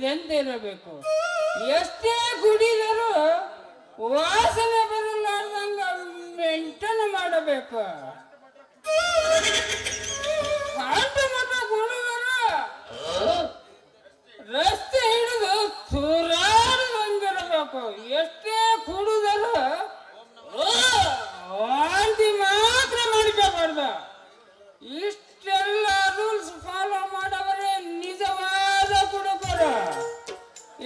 ಇರಬೇಕು. ಎಷ್ಟೇ ಕುಡಿದರೂ ವಾಸನೆ ಬರಲಾರ್ದಂಗ ಮೆಂಟನ್ ಮಾಡಬೇಕು. ಕಾಂಟು ಮಠ ಕುಡಿದರು ರಸ್ತೆ ಹಿಡಿದು ತೂರಾಡದಂಗಿರಬೇಕು. ಎಷ್ಟೇ ಕುಡಿದರೂ ವಾಂತಿ ಮಾತ್ರ ಮಾಡ್ಕೋಬಾರ್ದು. ಇಷ್ಟೆಲ್ಲ ರೂಲ್ಸ್ ಫಾಲೋ ಮಾಡವರೇ ನಿಜವಾದ ಕುಡುಕರು.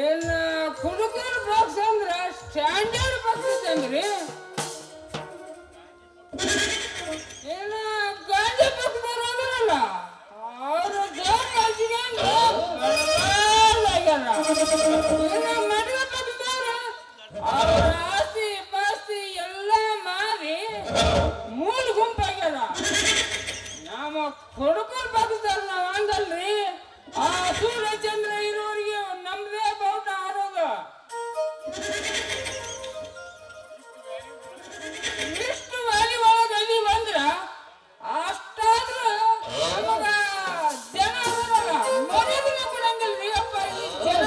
ಇನ್ನು ಕುಡುಕರ ಬಾಕ್ಸ್ ಅಂದ್ರೆ ಸ್ಟ್ಯಾಂಡರ್ಡ್ ಬಾಕ್ಸ್ ಅಂದ್ರಿ. ಇನ್ನು ಗಾಂಜಾ ಬಾಕ್ಸ್ದವ್ರು ಅಂದ್ರಲ್ಲ ಅವರು ಇನ್ನು ಮದುವೆ ಬಾಕ್ಸ್ದವ್ರು ಅವ್ರ ಆಸ್ತಿ ಪಾಸ್ತಿ ಎಲ್ಲ ಮಾರಿ ಮೂಲ ಗುಂಪಾಗ್ಯಾರ. ನಮ್ಮ ಕುಡುಕರ್ ಬಾಕ್ಸ್ದಾರ ನಾವ್ ಹಂಗಲ್ರಿ. ಆ ಸೂರ್ಯಚಂದ್ರ ಇರೋರಿಗೆ ನಮ್ದೇ ಬಹುಟ ಆರೋದು. ಇಷ್ಟು ವ್ಯಾಲಿ ಒಳಗೆ ಅಲ್ಲಿ ಬಂದ್ರ ಅಷ್ಟಾದ್ರೂ ನಮಗ ಜನ ಬರಲ್ಲ, ಮರ್ಯಾದಿನ ಕೊಡಂಗಿಲ್ರಿ ಅಪ್ಪ ಈ ಜನ.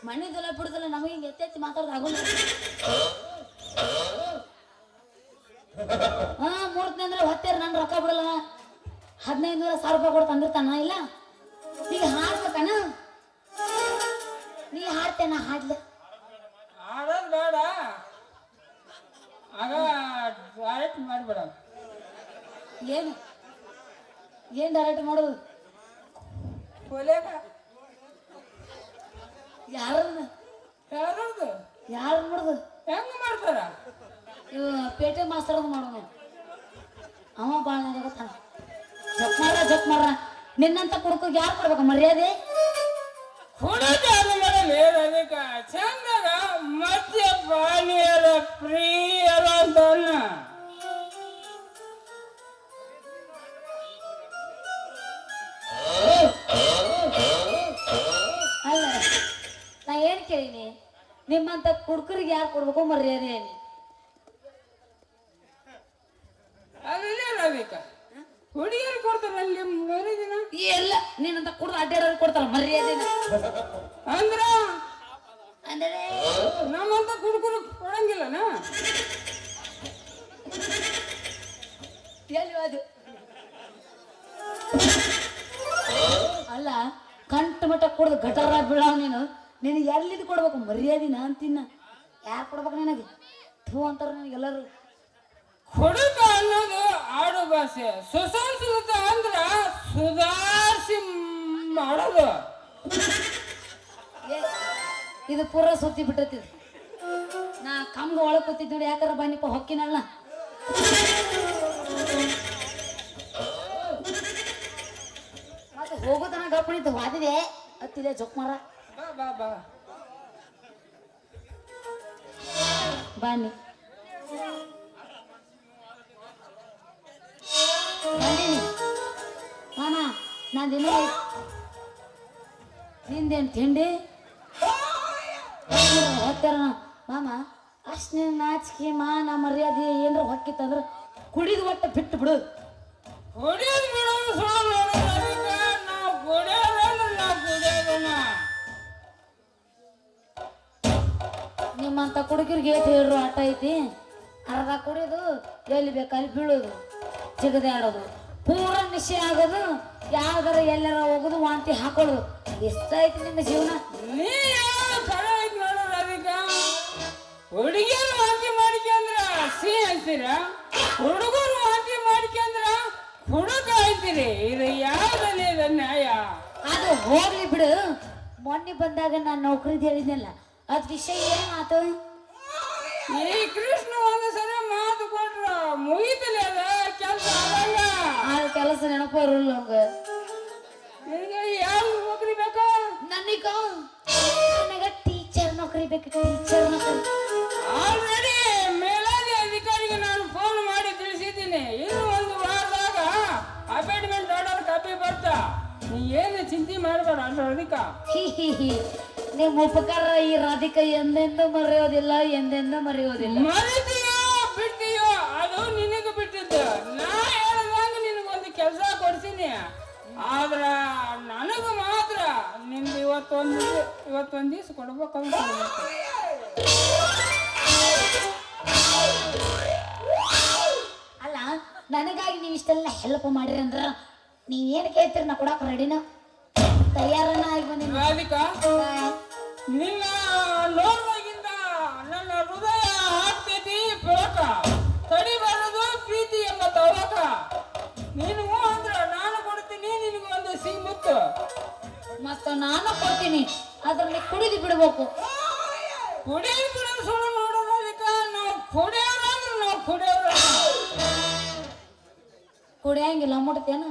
ಮಣ್ಣಿದಲ್ಲ ಬಿಡುದಲ್ಲ ನಮಗೆ ಹಿಂಗೆ ಎತ್ತೆತ್ತಿ ಮಾತಾಡೋದು ಆಗೋಲ್ಲ. ಮೂಡ್ತೀನಿ ಅಂದ್ರೆ ಹೊತ್ತೇರಿ ನಾನು ರೊಕ್ಕ ಬಿಡಲ್ಲ. 15,000 ರೂಪಾಯಿ ಕೊಟ್ಟು ತಂದಿರ್ತಾನ. ಇಲ್ಲ ಈಗ ಹಾಡ್ಬೇಕಣ್ಣ, ನೀ ಹಾಡ್ತೇನ ಹಾಡ್ಲ ಹಾಡೋದು ಬೇಡ. ಆಗ ಡೈರೆಕ್ಟ್ ಮಾಡಿಬಿಡ. ಏನು ಡೈರೆಕ್ಟ್ ಮಾಡೋದು? ಯಾರನ್ನ ಮಾಡುದು? ಹೆಂಗ ಮಾಡ್ತಾರ? ಇವ ಪೇಟೆ ಮಾಸ್ತರದ ಮಾಡೋಣ. ಅವ ಬಾಳ ಗೊತ್ತಾನ. ಜಪ್ ಮಾರ ನಿನ್ನಂತ ಕುಡ್ಕೋಗಿ ಯಾರು ಕೊಡ್ಬೇಕ ಮರ್ಯಾದೆ? ಚಂದಾಗ ಮಧ್ಯ ಪಾನೀಯರ ಪ್ರಿಯರ ಅಂತ ಅಲ್ಲ. ನಾ ಏನ್ ಕೇಳಿನಿ, ನಿಮ್ಮಂತ ಕುಡ್ಕರಿಗೆ ಯಾರು ಕೊಡ್ಬೇಕು ಮರ್ಯಾದೆ? ಹುಡುಗಿಯರು ಕೊಡ್ತಾರಲ್ಲ ಮರ್ಯಾದಿನ? ಎಲ್ಲ ನೀನಂತ ಕುಡ್ದು ಅಡ್ಡಾಡೋರು ಕೊಡ್ತಾರ ಮರ್ಯಾದಿನ ಅಂದ್ರ ಅಂದ್ರೆ ನಮ್ಮಂತ ಕುಡ್ಕರು ಕೊಡಂಗಿಲ್ಲನ? ಎಲ್ಲಿ ಅದು ಅಲ್ಲ, ಕಂಠ ಮಟ್ಟ ಕುಡ್ದು ಗಟಾರ ಬೀಳಾವ್ ನೀನು. ನಿನಗೆ ಎಲ್ಲಿದ್ದು ಕೊಡ್ಬೇಕು ಮರ್ಯಾದಿನ ಅಂತಿನ್ನ? ಯಾರು ಕೊಡ್ಬೇಕು ನಿನಗೆ? ಥೂ ಅಂತಾರ ನನಗೆಲ್ಲರೂ. ಹುಡುಗ ಅನ್ನೋದು ಆಡು ಭಾಷೆ, ಸುಸಂಸ್ಕೃತ ಅಂದ್ರ ಸುಧಾರಿಸಿ ಮಾಡೋದು. ಇದು ಪೂರ ಸುತ್ತಿ ಬಿಟ್ಟತಿದ್. ನಾ ಕಮ್ಗ ಒಳಗೆ ಕೂತಿದ್ ನೋಡಿ, ಯಾಕಾರ ಬನ್ನಿಪ್ಪ ಹೊಕ್ಕಿನಲ್ಲ. ಮತ್ತೆ ಹೋಗೋದನ ಗಪ್ಪಣಿದ್ದು ವಾದಿದೆ ಹತ್ತಿದೆ ಜೋಕ್ ಮಾರ. ಬಾ ಬಾ ಬನ್ನಿ ಮಾಮ. ನಂದಿನ ನಿಂದೇನು ತಿಂಡಿ ಹೊತ್ತಾರ ಮಾಮ. ಅಷ್ಟು ನಾಚಿಕೆ ಮಾನ ಮರ್ಯಾದೆ ಏನಾರ ಹೊಕ್ಕಿತ್ತಂದ್ರೆ ಕುಡಿದು ಒಟ್ಟ ಬಿಟ್ಟು ಬಿಡು. ನಿಮ್ಮಂತ ಕುಡುಕರಿಗೆ ಹೇಳ್ರು ಆಟ ಐತಿ. ಅರ್ಧ ಕುಡಿಯೋದು ಎಲ್ಲಿ ಬೇಕಲ್ಲಿ ಬೀಳೋದು, ಚಿಗದೆ ಆಡೋದು. ಪೂರ ನಿಶೆ ಆಗೋದು ಯಾವ್ದಾರ ಎಲ್ಲಾರ ಹೋಗೋದು ವಾಂತಿ ಹಾಕೊಳ್ಳೋದು ಎಷ್ಟೈತಿ ನಿಮ್ಮ ಜೀವನ. ನೀ ಖರೆ ಐತಿ ನೋಡೋದು ಅದಕ್ಕೆ ಹುಡುಗಿಯರು ವಾಂತಿ ಮಾಡಿಕೊಂಡ್ರ ಸಿ ಅಂತೀರ, ಹುಡುಗರು ವಾಂತಿ ಮಾಡಿಕೊಂಡ್ರ ಹುಡುಗ ಅಂತೀರಿ. ಇದು ಯಾವ್ದಲ್ಲಿ ಇದು ನ್ಯಾಯ? ಅದು ಹೋಗ್ಲಿ ಬಿಡು. ಮೊನ್ನೆ ಬಂದಾಗ ನಾನು ನೌಕರಿದ್ ಹೇಳಿದ್ನಲ್ಲ, ಅದ್ ವಿಷಯ ಏನಾತು? ಈ ಕೃಷ್ಣ ಒಂದು ಸರಿ ಮಾತು ಕೊಟ್ರ ಮುಗಿತಲ್ಲ ಅದ ಕೆಲಸ ಆಗಲ್ಲ. ಆ ಕೆಲಸ ನೆನಪ ಇರಲ್ಲ ಅವಂಗ. ಈಗ ಯಾವ ನೌಕರಿ ಬೇಕಾ? ನನಗ ಟೀಚರ್ ನೌಕರಿ ಬೇಕು, ಟೀಚರ್ ನೌಕರಿ. ಆಲ್ರೆಡಿ ಮೇಲಾದಿ ಅಧಿಕಾರಿಗೆ ನಾನು ಫೋನ್ ಮಾಡಿ ತಿಳಿಸಿದ್ದೀನಿ. ಇನ್ನು ಒಂದು ವಾರದಾಗ ಅಪಾಯಿಂಟ್ಮೆಂಟ್ ಆರ್ಡರ್ ಕಾಪಿ ಬರ್ತಾ. ನೀ ಏನು ಚಿಂತೆ ಮಾಡಬೇಡ ಅಂತ ಅದಕ್ಕ. ನಿಮ್ಮ ಉಪಕಾರ ಈ ರಾಧಿಕಾ ಎಂದೆಂದೂ ಮರೆಯೋದಿಲ್ಲ, ಎಂದೆಂದೂ ಮರೆಯೋದಿಲ್ಲ. ಮರಿತೀಯೋ ಬಿಡ್ತೀಯೋ ಅದು ನಿನಗೆ ಬಿಟ್ಟಿದ್ದು. ನಾ ಹೇಳ್ದಂಗ ನಿನಗೊಂದು ಕೆಲಸ ಕೊಡ್ತೀನಿ, ಆದ್ರ ನನಗೆ ಮಾತ್ರ ನಿಮ್ದು ಇವತ್ತೊಂದು ದಿವಸ ಕೊಡ್ಬೇಕಂತ. ಅಲ್ಲ, ನನಗಾಗಿ ನೀವು ಇಷ್ಟೆಲ್ಲ ಹೆಲ್ಪ್ ಮಾಡಿರಿ ಅಂದ್ರ ನೀವೇನು ಕೇಳ್ತೀರಿ ನಾ ಕೊಡಕ್ಕೆ ರೆಡಿನ ತಯಾರನ ಆಗಿ ಬಂದಿನಿ. ರಾಧಿಕಾ, ನಿನ್ನ ನೋಡ್ದಾಗಿಂದ ನನ್ನ ಹೃದಯ ಆಗ್ತೈತಿ ಬೆಳಕ, ತಡಿಬಾರದು ಪ್ರೀತಿ ಎಂಬ ತವಕ. ನೀನು ಅಂದ್ರ ನಾನು ಕೊಡ್ತೀನಿ ನಿನಗೆ ಒಂದು ಸಿಹಿ ಮುತ್ತು. ಮತ್ತ ನಾನು ಕೊಡ್ತೀನಿ, ಅದ್ರಲ್ಲಿ ಕುಡಿದು ಬಿಡ್ಬೇಕು. ಕುಡಿಯೋದು ಬಿಡೋದು ಸುಳ್ಳು ನೋಡೋದು ರಾಧಿಕಾ. ನಾವು ಕುಡಿಯೋರಂದ್ರೆ ನಾವು ಕುಡಿಯೋರ. ಕುಡಿಯಂಗಿಲ್ಲ ಮುಟ್ತೇನ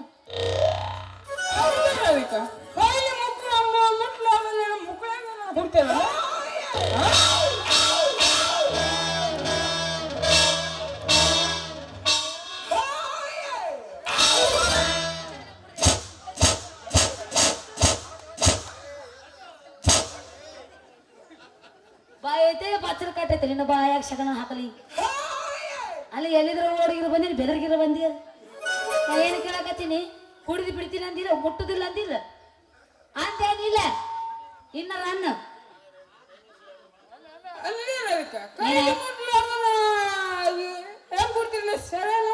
ರಾಧಿಕಾ? ಕೈಲಿ ಮುಕ್ಕಳು ಮುಟ್ಲಾದ್ರೆ ಮುಕ್ಕಳಾಗ ಕೊಡ್ತೇವೆ. ಬಾಯಿ ಐತೆ ಬಚ್ಚಲ ಕಟ್ಟೈತೆ ನಿನ್ನ ಬಾಯಾಗ ಶಗಣ ಹಾಕಲಿ. ಅಲ್ಲಿ ಎಲ್ಲಿದ್ರ ಓಡಿಗಿರ ಬಂದಿನಿ, ಬೆದರ್ಗಿರ ಬಂದಿ. ನಾ ಏನು ಕೇಳಕತ್ತೀನಿ? ಕುಡಿದು ಬಿಡ್ತೀನಿ ಅಂದಿಲ್ಲ, ಮುಟ್ಟುದಿಲ್ಲ ಅಂದಿಲ್ಲ ಅಂತೇನಿಲ್ಲ. ಇನ್ನ ರನ್ನ ಅಲ್ಲಿ ರಾಧಿಕಾ ಕೈಲಿ ಮುಟ್ಲಾದ್ರೆ ಹೆಂಗ್ ಕೊಡ್ತಿರ್ಲಿ ಸರಳ?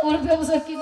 ಉಳ್ಬೇಸಕ್ಕಿ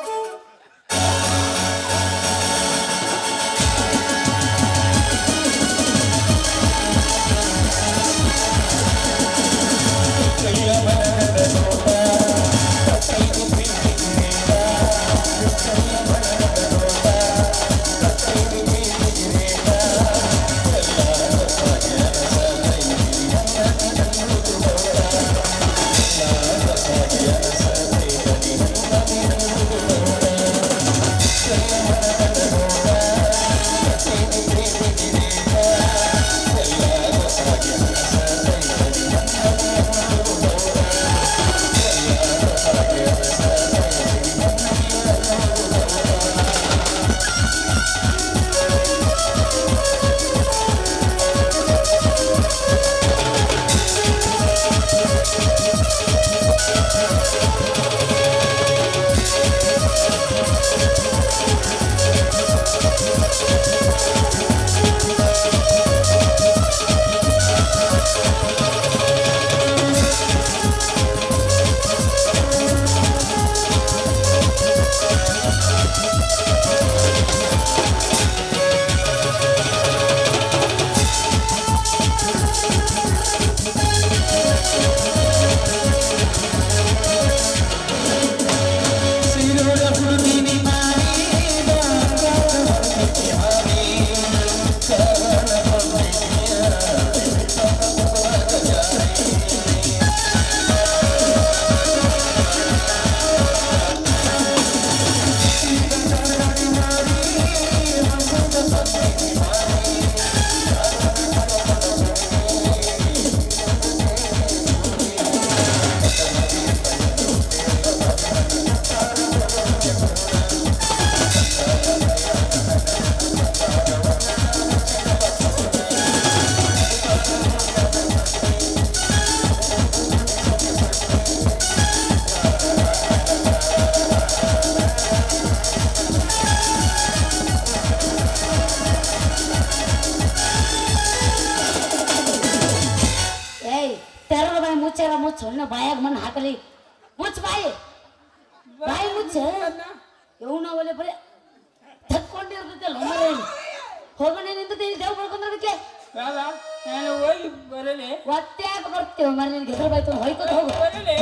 ತೆರದ ಬಾಯಿ ಮುಚ್ಚಾರ ಮುಚ್ಚ ಒಳ್ಳೆ ಬಾಯಾಗ ಮಣ್ಣು ಹಾಕಲಿ ಮುಚ್ಚ ಬಾಯಿ ಬಾಯಿ ಮುಚ್ಚ ಇವನ ಒಲೆ ಬರೀ ತಕ್ಕೊಂಡಿರ್ತೈತಲ್ಲ ಹೋಗೋಣ ನಿಂತೈತಿ ದೇವ್ ಬರ್ಕೊಂಡ್ರದಕ್ಕೆ ನಾನು ಹೋಗಿ ಬರಲಿ ಒತ್ತೆ ಯಾಕೆ ಬರ್ತೀವಿ ಮರ ನಿನ್ಗೆ ಎದುರು ಬಾಯ್ತು ಹೊಯ್ಕೋತ ಹೋಗು ಬರಲಿ